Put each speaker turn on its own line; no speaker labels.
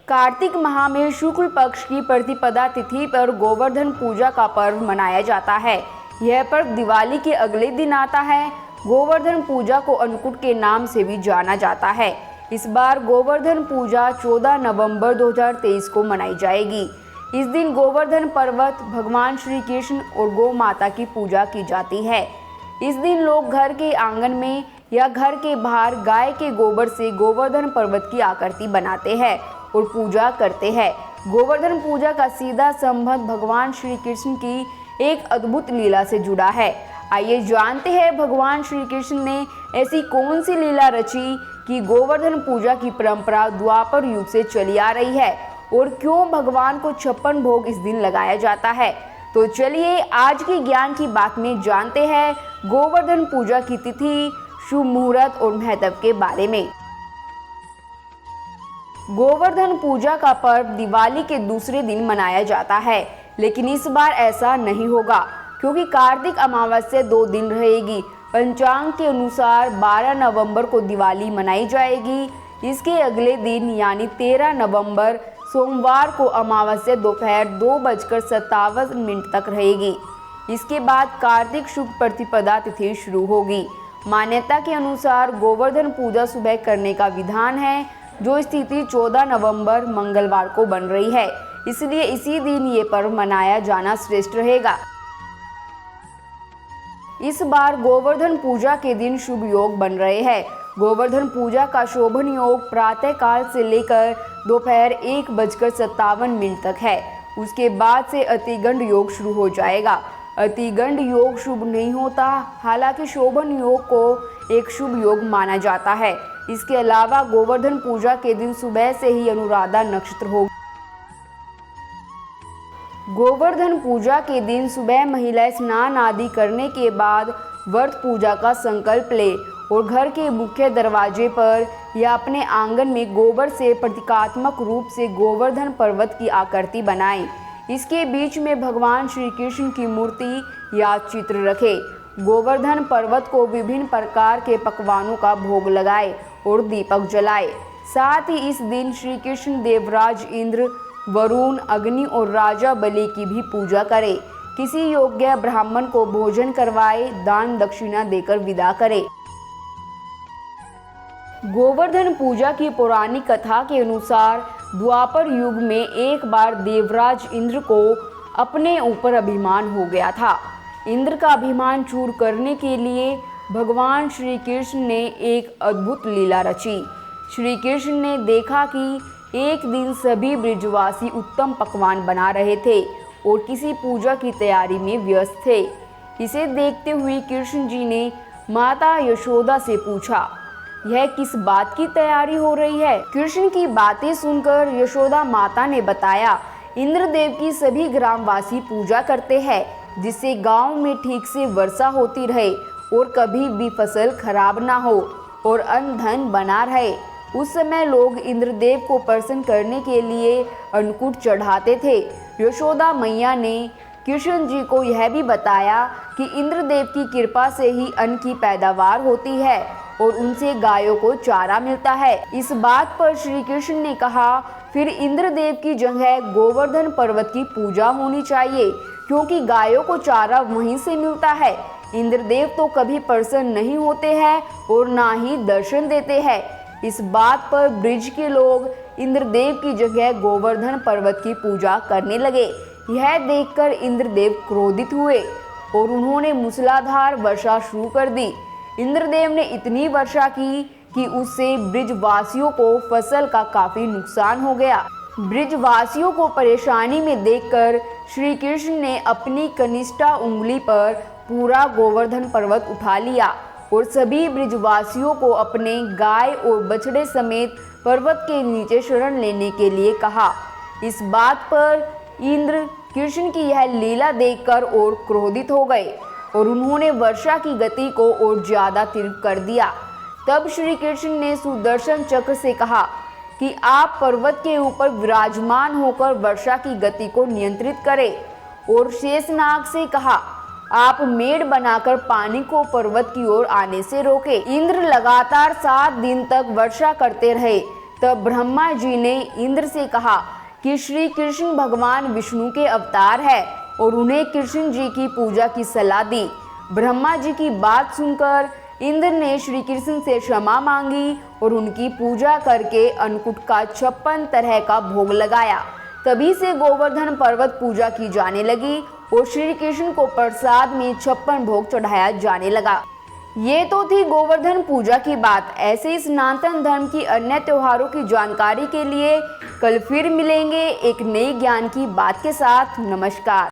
कार्तिक माह में शुक्ल पक्ष की प्रतिपदा तिथि पर गोवर्धन पूजा का पर्व मनाया जाता है। यह पर्व दिवाली के अगले दिन आता है। गोवर्धन पूजा को अन्नकूट के नाम से भी जाना जाता है। इस बार गोवर्धन पूजा 14 नवंबर 2023 को मनाई जाएगी। इस दिन गोवर्धन पर्वत, भगवान श्री कृष्ण और गौ माता की पूजा की जाती है। इस दिन लोग घर के आंगन में या घर के बाहर गाय के गोबर से गोवर्धन पर्वत की आकृति बनाते हैं और पूजा करते हैं। गोवर्धन पूजा का सीधा संबंध भगवान श्री कृष्ण की एक अद्भुत लीला से जुड़ा है। आइए जानते हैं भगवान श्री कृष्ण ने ऐसी कौन सी लीला रची कि गोवर्धन पूजा की परंपरा द्वापर युग से चली आ रही है और क्यों भगवान को 56 भोग इस दिन लगाया जाता है। तो चलिए आज की ज्ञान की बात में जानते हैं गोवर्धन पूजा की तिथि, शुभ मुहूर्त और महत्व के बारे में। गोवर्धन पूजा का पर्व दिवाली के दूसरे दिन मनाया जाता है, लेकिन इस बार ऐसा नहीं होगा क्योंकि कार्तिक अमावस्या 2 दिन रहेगी। पंचांग के अनुसार 12 नवंबर को दिवाली मनाई जाएगी। इसके अगले दिन यानी 13 नवंबर सोमवार को अमावस्या दोपहर 2:57 तक रहेगी। इसके बाद कार्तिक शुक्ल प्रतिपदा तिथि शुरू होगी। मान्यता के अनुसार गोवर्धन पूजा सुबह करने का विधान है, जो स्थिति 14 नवंबर मंगलवार को बन रही है, इसलिए इसी दिन ये पर्व मनाया जाना श्रेष्ठ रहेगा। इस बार गोवर्धन पूजा के दिन शुभ योग बन रहे हैं। गोवर्धन पूजा का शोभन योग प्रातः काल से लेकर दोपहर 1:57 तक है। उसके बाद से अतिगंड योग शुरू हो जाएगा। अतिगंड योग शुभ नहीं होता, हालांकि शोभन योग को एक शुभ योग माना जाता है। इसके अलावा गोवर्धन पूजा के दिन सुबह से ही अनुराधा नक्षत्र होगा। गोवर्धन पूजा के दिन सुबह महिलाएं स्नान आदि करने के बाद व्रत पूजा का संकल्प ले और घर के मुख्य दरवाजे पर या अपने आंगन में गोबर से प्रतीकात्मक रूप से गोवर्धन पर्वत की आकृति बनाएं। इसके बीच में भगवान श्री कृष्ण की मूर्ति या चित्र रखें। गोवर्धन पर्वत को विभिन्न प्रकार के पकवानों का भोग लगाए और दीपक जलाए। साथ ही इस दिन श्री कृष्ण, देवराज इंद्र, वरुण, अग्नि और राजा बलि की भी पूजा करे। किसी योग्य ब्राह्मण को भोजन करवाए, दान दक्षिणा देकर विदा करे। गोवर्धन पूजा की पौराणिक कथा के अनुसार द्वापर युग में एक बार देवराज इंद्र को अपने ऊपर अभिमान हो गया था। इंद्र का अभिमान चूर करने के लिए भगवान श्री कृष्ण ने एक अद्भुत लीला रची। श्री कृष्ण ने देखा कि एक दिन सभी ब्रजवासी उत्तम पकवान बना रहे थे और किसी पूजा की तैयारी में व्यस्त थे। इसे देखते हुए कृष्ण जी ने माता यशोदा से पूछा, यह किस बात की तैयारी हो रही है। कृष्ण की बातें सुनकर यशोदा माता ने बताया, इंद्रदेव की सभी ग्रामवासी पूजा करते हैं जिससे गांव में ठीक से वर्षा होती रहे और कभी भी फसल खराब ना हो और अन्न धन बना रहे। उस समय लोग इंद्रदेव को प्रसन्न करने के लिए अन्नकूट चढ़ाते थे। यशोदा मैया ने कृष्ण जी को यह भी बताया कि इंद्रदेव की कृपा से ही अन्न की पैदावार होती है और उनसे गायों को चारा मिलता है। इस बात पर श्री कृष्ण ने कहा, फिर इंद्रदेव की जगह गोवर्धन पर्वत की पूजा होनी चाहिए, क्योंकि गायों को चारा वहीं से मिलता है। इंद्रदेव तो कभी प्रसन्न नहीं होते हैं और ना ही दर्शन देते हैं। इस बात पर ब्रिज के लोग इंद्रदेव की जगह गोवर्धन पर्वत की पूजा करने लगे। यह देखकर इंद्रदेव क्रोधित हुए और उन्होंने मूसलाधार वर्षा शुरू कर दी। इंद्रदेव ने इतनी वर्षा की कि उससे ब्रिजवासियों को फसल का काफी नुकसान हो गया। ब्रिजवासियों को परेशानी में देखकर श्री कृष्ण ने अपनी कनिष्ठा उंगली पर पूरा गोवर्धन पर्वत उठा लिया और सभी ब्रिजवासियों को अपने गाय और बछड़े समेत पर्वत के नीचे शरण लेने के लिए कहा। इस बात पर इंद्र कृष्ण की यह लीला देखकर और क्रोधित हो गए और उन्होंने वर्षा की गति को और ज्यादा तीव्र कर दिया। तब श्री कृष्ण ने सुदर्शन चक्र से कहा कि आप पर्वत के ऊपर विराजमान होकर वर्षा की गति को नियंत्रित करें और शेषनाग से कहा, आप मेड़ बनाकर पानी को पर्वत की ओर आने से रोके। इंद्र लगातार 7 दिन तक वर्षा करते रहे। तब ब्रह्मा जी ने इंद्र से कहा कि श्री कृष्ण भगवान विष्णु के अवतार है और उन्हें कृष्ण जी की पूजा की सलाह दी। ब्रह्मा जी की बात सुनकर इंद्र ने श्री कृष्ण से क्षमा मांगी और उनकी पूजा करके अन्नकूट का 56 तरह का भोग लगाया। तभी से गोवर्धन पर्वत पूजा की जाने लगी और श्री कृष्ण को प्रसाद में 56 भोग चढ़ाया जाने लगा। ये तो थी गोवर्धन पूजा की बात। ऐसे ही सनातन धर्म की अन्य त्योहारों की जानकारी के लिए कल फिर मिलेंगे एक नई ज्ञान की बात के साथ। नमस्कार।